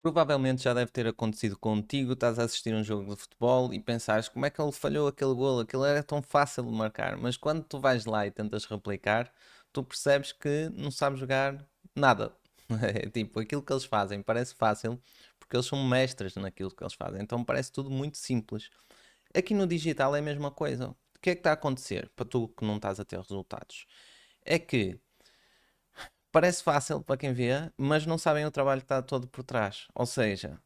Provavelmente já deve ter acontecido contigo, estás a assistir um jogo de futebol e pensares como é que ele falhou aquele golo, aquilo era tão fácil de marcar, mas quando tu vais lá e tentas replicar, tu percebes que não sabes jogar nada. É tipo, aquilo que eles fazem parece fácil, porque eles são mestres naquilo que eles fazem, então parece tudo muito simples. Aqui no digital é a mesma coisa. O que é que está a acontecer para tu que não estás a ter resultados? É que parece fácil para quem vê, mas não sabem o trabalho que está todo por trás. Ou seja,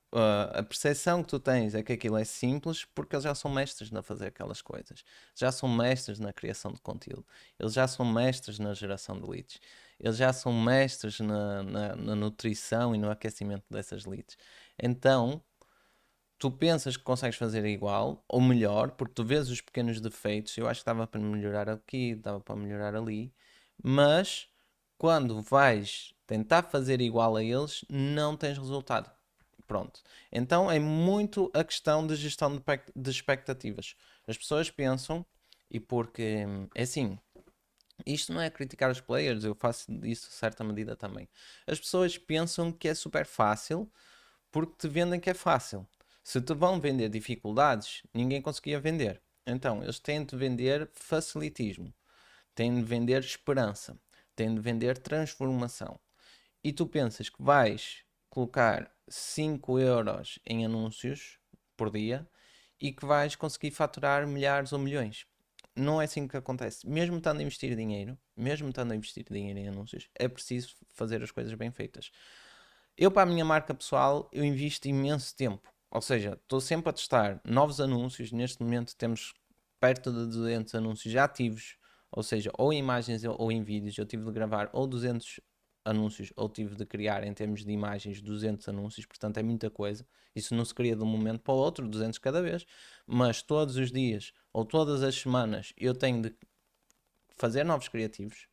a percepção que tu tens é que aquilo é simples porque eles já são mestres na fazer aquelas coisas. Já são mestres na criação de conteúdo. Eles já são mestres na geração de leads. Eles já são mestres na nutrição e no aquecimento dessas leads. Então, tu pensas que consegues fazer igual ou melhor, porque tu vês os pequenos defeitos. Eu acho que estava para melhorar aqui, estava para melhorar ali, mas quando vais tentar fazer igual a eles, não tens resultado. Pronto. Então é muito a questão de gestão de expectativas. As pessoas pensam, e porque é assim, isto não é criticar os players, eu faço isso a certa medida também. As pessoas pensam que é super fácil porque te vendem que é fácil. Se te vão vender dificuldades, ninguém conseguia vender. Então, eles têm de vender facilitismo, têm de vender esperança, têm de vender transformação. E tu pensas que vais colocar 5 euros em anúncios por dia e que vais conseguir faturar milhares ou milhões. Não é assim que acontece. Mesmo estando a investir dinheiro, mesmo estando a investir dinheiro em anúncios, é preciso fazer as coisas bem feitas. Eu, para a minha marca pessoal, eu invisto imenso tempo. Ou seja, estou sempre a testar novos anúncios. Neste momento temos perto de 200 anúncios já ativos. Ou seja, ou em imagens ou em vídeos. Eu tive de gravar ou 200 anúncios ou tive de criar em termos de imagens 200 anúncios. Portanto, é muita coisa. Isso não se cria de um momento para o outro, 200 cada vez. Mas todos os dias ou todas as semanas eu tenho de fazer novos criativos,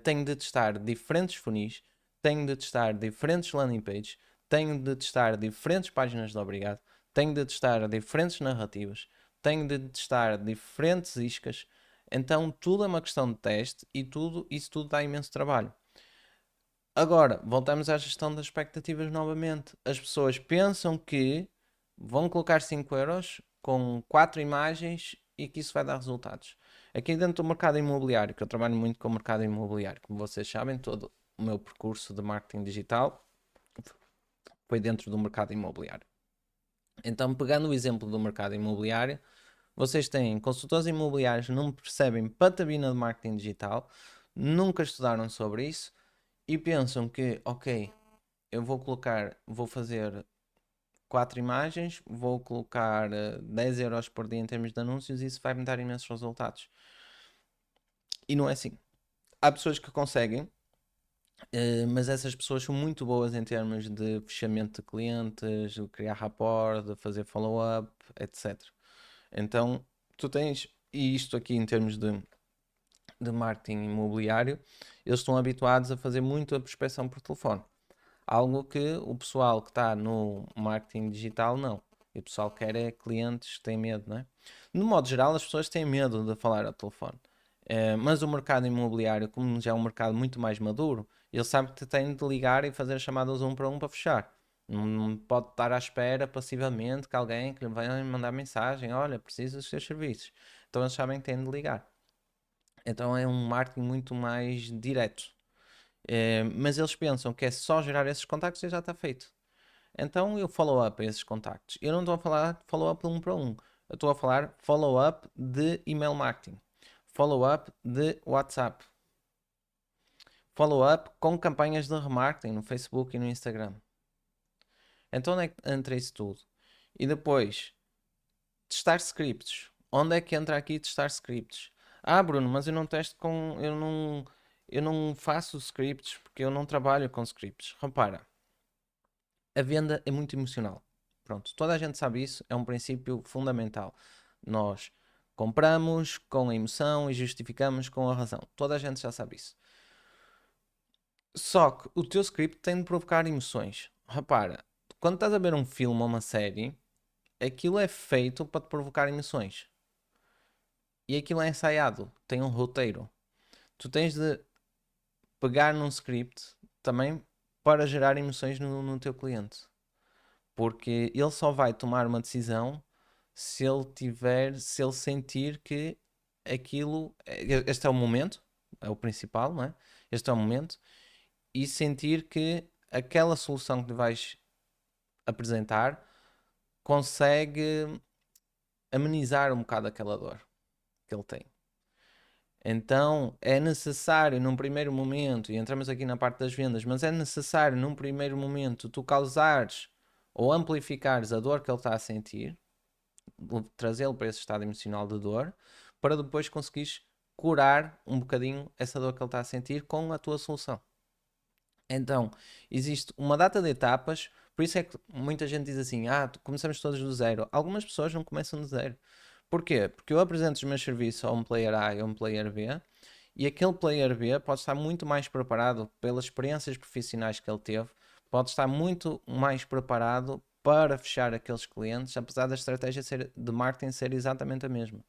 tenho de testar diferentes funis, tenho de testar diferentes landing pages, tenho de testar diferentes páginas de obrigado, tenho de testar diferentes narrativas, tenho de testar diferentes iscas. Então tudo é uma questão de teste e isso tudo dá imenso trabalho. Agora, voltamos à gestão das expectativas novamente. As pessoas pensam que vão colocar 5 euros com 4 imagens e que isso vai dar resultados. Aqui dentro do mercado imobiliário, que eu trabalho muito com o mercado imobiliário, como vocês sabem, todo o meu percurso de marketing digital foi dentro do mercado imobiliário. Então, pegando o exemplo do mercado imobiliário, vocês têm consultores imobiliários que não percebem patabina de marketing digital, nunca estudaram sobre isso e pensam que, ok, eu vou fazer 4 imagens, vou colocar 10 euros por dia em termos de anúncios e isso vai me dar imensos resultados. E não é assim. Há pessoas que conseguem, mas essas pessoas são muito boas em termos de fechamento de clientes, de criar rapport, de fazer follow-up, etc. Então, tu tens, e isto aqui em termos de marketing imobiliário, eles estão habituados a fazer muito a prospecção por telefone. Algo que o pessoal que está no marketing digital não. E o pessoal quer é clientes que têm medo, não é? No modo geral, as pessoas têm medo de falar ao telefone. Mas o mercado imobiliário, como já é um mercado muito mais maduro, ele sabe que tem de ligar e fazer chamadas um para um para fechar. Não pode estar à espera passivamente que alguém que lhe venha mandar mensagem: olha, preciso dos seus serviços. Então eles sabem que têm de ligar. Então é um marketing muito mais direto. Mas eles pensam que é só gerar esses contactos e já está feito. Então eu follow up a esses contactos. Eu não estou a falar follow up um para um. Eu estou a falar follow up de email marketing. Follow up de WhatsApp. Follow up com campanhas de remarketing no Facebook e no Instagram. Então onde é que entra isso tudo? E depois, testar scripts. Onde é que entra aqui testar scripts? Ah, Bruno, mas eu não testo com. Eu não faço scripts porque eu não trabalho com scripts. Repara, a venda é muito emocional. Pronto, toda a gente sabe isso, é um princípio fundamental. Nós compramos com a emoção e justificamos com a razão. Toda a gente já sabe isso. Só que o teu script tem de provocar emoções. Repara, quando estás a ver um filme ou uma série, aquilo é feito para te provocar emoções. E aquilo é ensaiado, tem um roteiro. Tu tens de pegar num script também para gerar emoções no teu cliente. Porque ele só vai tomar uma decisão se ele sentir que aquilo, este é o momento, é o principal, não é? Este é o momento, e sentir que aquela solução que lhe vais apresentar consegue amenizar um bocado aquela dor que ele tem. Então é necessário num primeiro momento, e entramos aqui na parte das vendas, mas é necessário num primeiro momento tu causares ou amplificares a dor que ele está a sentir, trazê-lo para esse estado emocional de dor, para depois conseguires curar um bocadinho essa dor que ele está a sentir com a tua solução. Então, existe uma data de etapas, por isso é que muita gente diz assim: começamos todos do zero. Algumas pessoas não começam do zero. Porquê? Porque eu apresento os meus serviços a um player A e a um player B, e aquele player B pode estar muito mais preparado pelas experiências profissionais que ele teve, pode estar muito mais preparado para fechar aqueles clientes, apesar da estratégia de marketing ser exatamente a mesma.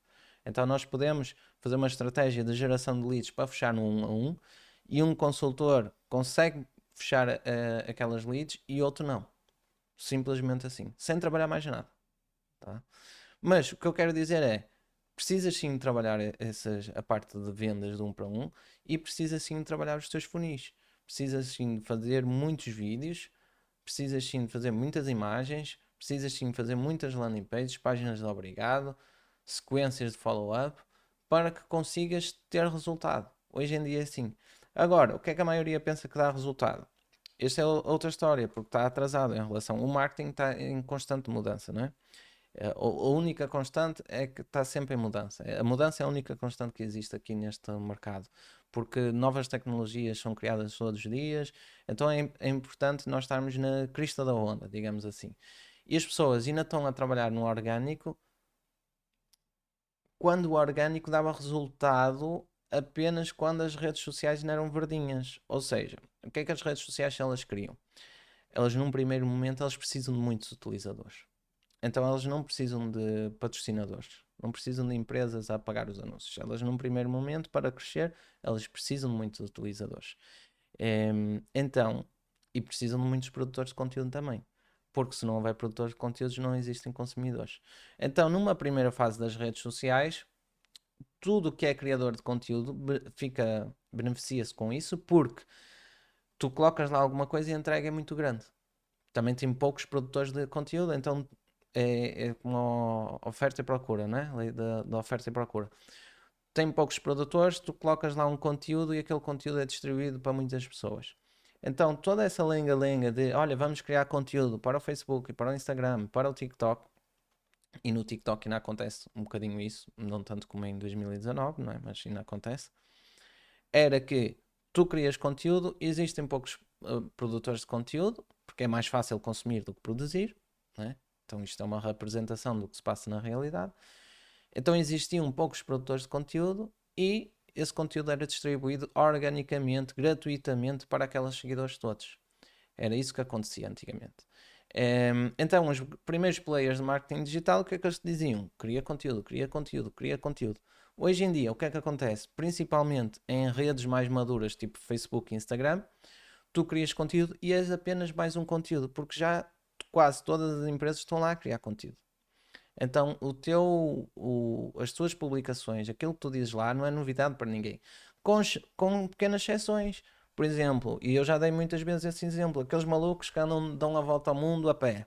Então nós podemos fazer uma estratégia de geração de leads para fechar no 1 a 1, e um consultor consegue fechar aquelas leads e outro não. Simplesmente assim, sem trabalhar mais nada. Tá? Mas o que eu quero dizer é, precisas sim de trabalhar a parte de vendas de 1 para 1, e precisas sim de trabalhar os teus funis. Precisas sim de fazer muitos vídeos, precisas sim de fazer muitas imagens, precisas sim de fazer muitas landing pages, páginas de obrigado, sequências de follow-up, para que consigas ter resultado. Hoje em dia é assim. Agora, o que é que a maioria pensa que dá resultado? Esta é outra história, porque está atrasado em relação. O marketing está em constante mudança, não é? A única constante é que está sempre em mudança. A mudança é a única constante que existe aqui neste mercado, porque novas tecnologias são criadas todos os dias, então é importante nós estarmos na crista da onda, digamos assim. E as pessoas ainda estão a trabalhar no orgânico quando o orgânico dava resultado apenas quando as redes sociais não eram verdinhas. Ou seja, o que é que as redes sociais elas criam? Elas num primeiro momento elas precisam de muitos utilizadores. Então elas não precisam de patrocinadores, não precisam de empresas a pagar os anúncios. Elas num primeiro momento, para crescer, elas precisam de muitos utilizadores. Então, e precisam de muitos produtores de conteúdo também. Porque se não houver produtores de conteúdos, não existem consumidores. Então, numa primeira fase das redes sociais, tudo que é criador de conteúdo beneficia-se com isso, porque tu colocas lá alguma coisa e a entrega é muito grande. Também tem poucos produtores de conteúdo, então é como oferta e procura, né? Lei da oferta e procura. Tem poucos produtores, tu colocas lá um conteúdo e aquele conteúdo é distribuído para muitas pessoas. Então toda essa lenga-lenga de olha, vamos criar conteúdo para o Facebook, para o Instagram, para o TikTok, e no TikTok ainda acontece um bocadinho isso, não tanto como em 2019, não é? Mas ainda acontece. Era que tu crias conteúdo, existem poucos produtores de conteúdo, porque é mais fácil consumir do que produzir, não é? Então isto é uma representação do que se passa na realidade. Então existiam poucos produtores de conteúdo e esse conteúdo era distribuído organicamente, gratuitamente para aqueles seguidores todos. Era isso que acontecia antigamente. Então, os primeiros players de marketing digital, o que é que eles diziam? Cria conteúdo, cria conteúdo, cria conteúdo. Hoje em dia, o que é que acontece? Principalmente em redes mais maduras, tipo Facebook e Instagram, tu crias conteúdo e és apenas mais um conteúdo, porque já quase todas as empresas estão lá a criar conteúdo. Então, as tuas publicações, aquilo que tu dizes lá, não é novidade para ninguém. Com pequenas exceções. Por exemplo, e eu já dei muitas vezes esse exemplo, aqueles malucos que andam, dão a volta ao mundo a pé.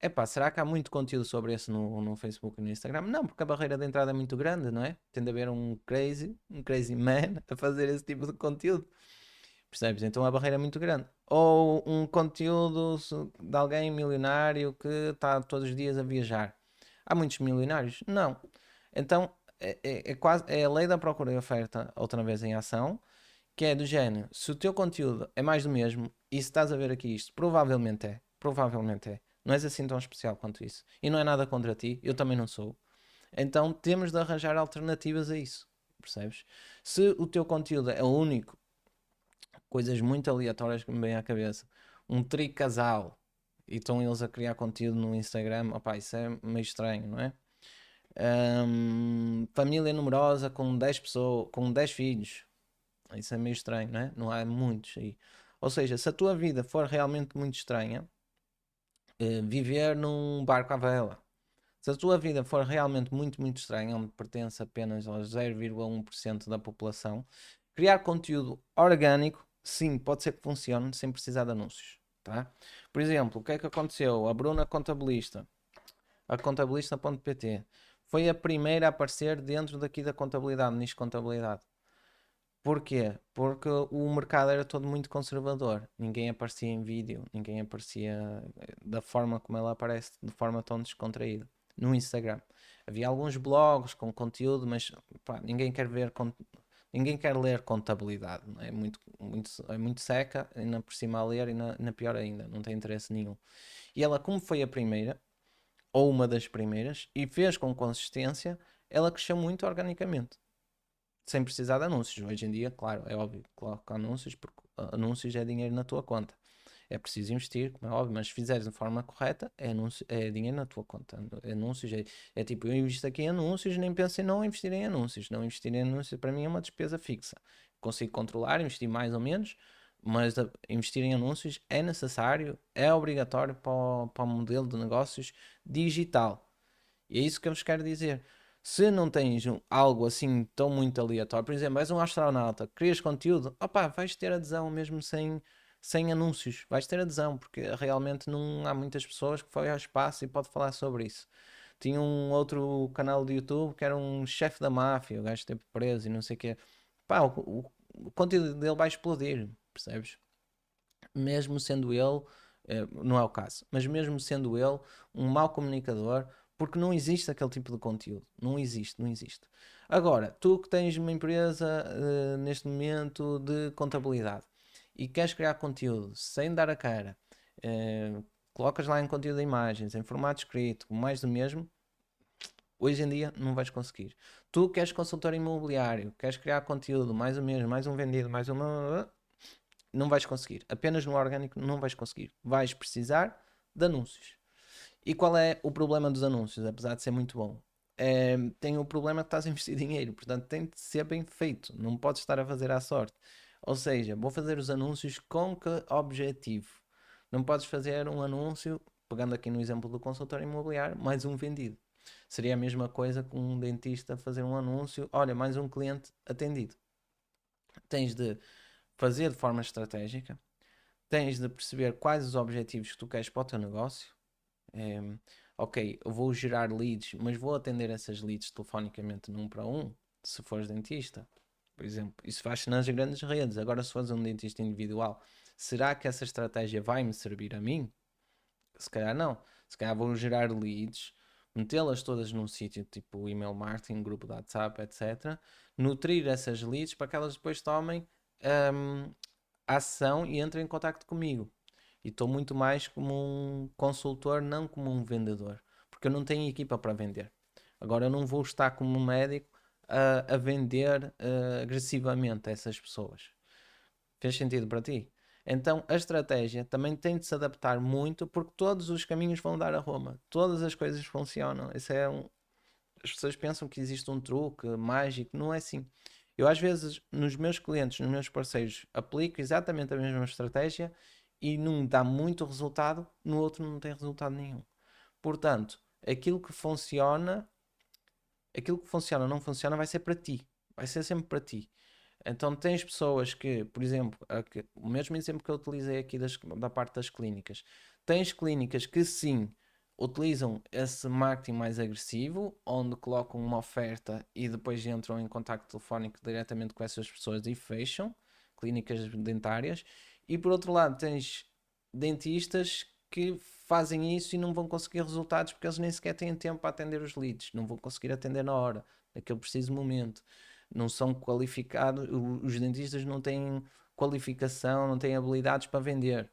Epá, será que há muito conteúdo sobre isso no Facebook e no Instagram? Não, porque a barreira de entrada é muito grande, não é? Tem de haver um crazy man a fazer esse tipo de conteúdo. Percebes? Então a barreira é muito grande. Ou um conteúdo de alguém milionário que está todos os dias a viajar. Há muitos milionários? Não. Então é quase é a lei da procura e oferta outra vez em ação, que é do género. Se o teu conteúdo é mais do mesmo, e se estás a ver aqui isto, provavelmente é. Provavelmente é. Não és assim tão especial quanto isso. E não é nada contra ti, eu também não sou. Então temos de arranjar alternativas a isso. Percebes? Se o teu conteúdo é o único, coisas muito aleatórias que me vêm à cabeça. Um tricasal e estão eles a criar conteúdo no Instagram, opá, isso é meio estranho, não é? Família numerosa com 10 pessoas, com 10 filhos, isso é meio estranho, não é? Não há muitos aí. Ou seja, se a tua vida for realmente muito estranha, viver num barco à vela. Se a tua vida for realmente muito, muito estranha, onde pertence apenas aos 0,1% da população, criar conteúdo orgânico, sim, pode ser que funcione sem precisar de anúncios, tá? Por exemplo, o que é que aconteceu? A Bruna Contabilista, a contabilista.pt, foi a primeira a aparecer dentro daqui da contabilidade, nicho de contabilidade. Porquê? Porque o mercado era todo muito conservador. Ninguém aparecia em vídeo, ninguém aparecia da forma como ela aparece, de forma tão descontraída. No Instagram. Havia alguns blogs com conteúdo, mas pá, ninguém quer ler contabilidade. Não é? É muito seca, ainda por cima a ler, e ainda pior ainda, não tem interesse nenhum. E ela, como foi a primeira, ou uma das primeiras, e fez com consistência, ela cresceu muito organicamente sem precisar de anúncios. Hoje em dia, claro, é óbvio, coloca anúncios porque anúncios é dinheiro na tua conta. É preciso investir, como é óbvio, mas se fizeres de forma correta, é dinheiro na tua conta. Anúncios é tipo, eu invisto aqui em anúncios, nem penso em não investir em anúncios. Não investir em anúncios para mim é uma despesa fixa. Consigo controlar, investir mais ou menos, mas investir em anúncios é necessário, é obrigatório para o modelo de negócios digital. E é isso que eu vos quero dizer. Se não tens algo assim tão muito aleatório, por exemplo, és um astronauta, crias conteúdo, opá, vais ter adesão mesmo sem anúncios. Vais ter adesão, porque realmente não há muitas pessoas que foi ao espaço e pode falar sobre isso. Tinha um outro canal de YouTube que era um chefe da máfia, o gajo esteve preso e não sei o quê. Pá, o conteúdo dele vai explodir, percebes? Mesmo sendo ele, não é o caso, mas mesmo sendo ele um mau comunicador, porque não existe aquele tipo de conteúdo. Não existe, não existe. Agora, tu que tens uma empresa neste momento de contabilidade e queres criar conteúdo sem dar a cara, colocas lá em conteúdo de imagens, em formato escrito, mais do mesmo, hoje em dia não vais conseguir. Tu queres consultor imobiliário, queres criar conteúdo, mais o mesmo, mais um vendido, mais uma, não vais conseguir. Apenas no orgânico não vais conseguir. Vais precisar de anúncios. E qual é o problema dos anúncios? Apesar de ser muito bom, tem o problema que estás a investir dinheiro, portanto tem de ser bem feito. Não podes estar a fazer à sorte. Ou seja, vou fazer os anúncios com que objetivo? Não podes fazer um anúncio, pegando aqui no exemplo do consultor imobiliário, mais um vendido. Seria a mesma coisa com um dentista fazer um anúncio, olha, mais um cliente atendido. Tens de fazer de forma estratégica, tens de perceber quais os objetivos que tu queres para o teu negócio. Ok, eu vou gerar leads, mas vou atender essas leads telefonicamente num para um, se fores dentista, por exemplo. Isso faz-se nas grandes redes. Agora, se fores um dentista individual, será que essa estratégia vai me servir a mim? Se calhar não. Se calhar vou gerar leads, metê-las todas num sítio tipo email marketing, grupo de WhatsApp, etc. Nutrir essas leads para que elas depois tomem hum, ação e entrem em contacto comigo. E estou muito mais como um consultor, não como um vendedor. Porque eu não tenho equipa para vender. Agora eu não vou estar como um médico a vender agressivamente a essas pessoas. Fez sentido para ti? Então a estratégia também tem de se adaptar muito porque todos os caminhos vão dar a Roma. Todas as coisas funcionam. As pessoas pensam que existe um truque mágico. Não é assim. Eu às vezes nos meus clientes, nos meus parceiros, aplico exatamente a mesma estratégia e num dá muito resultado, no outro não tem resultado nenhum. Portanto, aquilo que funciona, não funciona, vai ser para ti. Vai ser sempre para ti. Então tens pessoas que, por exemplo, o mesmo exemplo que eu utilizei aqui da parte das clínicas, tens clínicas que sim utilizam esse marketing mais agressivo, onde colocam uma oferta e depois entram em contacto telefónico diretamente com essas pessoas e fecham, clínicas dentárias, e por outro lado tens dentistas que fazem isso e não vão conseguir resultados porque eles nem sequer têm tempo para atender os leads, não vão conseguir atender na hora, naquele preciso momento, não são qualificados, os dentistas não têm qualificação, não têm habilidades para vender.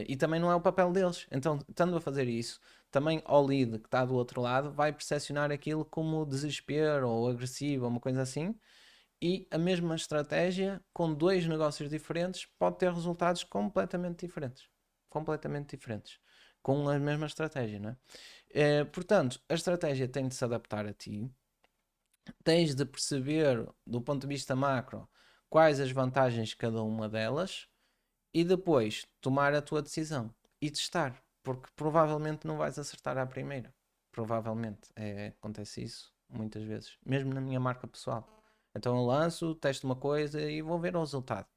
E também não é o papel deles. Então, estando a fazer isso, também ao lead que está do outro lado vai percepcionar aquilo como desespero ou agressivo ou uma coisa assim. E a mesma estratégia com dois negócios diferentes pode ter resultados completamente diferentes. Completamente diferentes. Com a mesma estratégia, não é? Portanto, a estratégia tem de se adaptar a ti, tens de perceber, do ponto de vista macro, quais as vantagens de cada uma delas e depois tomar a tua decisão e testar, porque provavelmente não vais acertar à primeira. Provavelmente. Acontece isso muitas vezes, mesmo na minha marca pessoal. Então eu lanço, testo uma coisa e vou ver o resultado.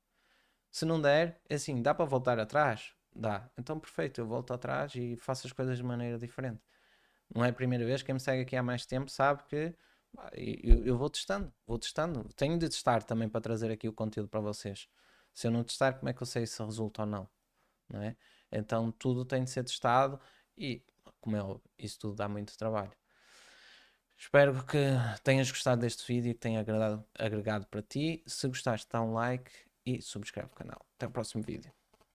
Se não der, é assim, dá para voltar atrás? Dá. Então perfeito, eu volto atrás e faço as coisas de maneira diferente. Não é a primeira vez, quem me segue aqui há mais tempo sabe que eu vou testando, vou testando. Tenho de testar também para trazer aqui o conteúdo para vocês. Se eu não testar, como é que eu sei se resulta ou não? Não é? Então tudo tem de ser testado e, como é óbvio, isso tudo dá muito trabalho. Espero que tenhas gostado deste vídeo e que tenha agregado para ti. Se gostaste, dá um like e subscreve o canal. Até o próximo vídeo.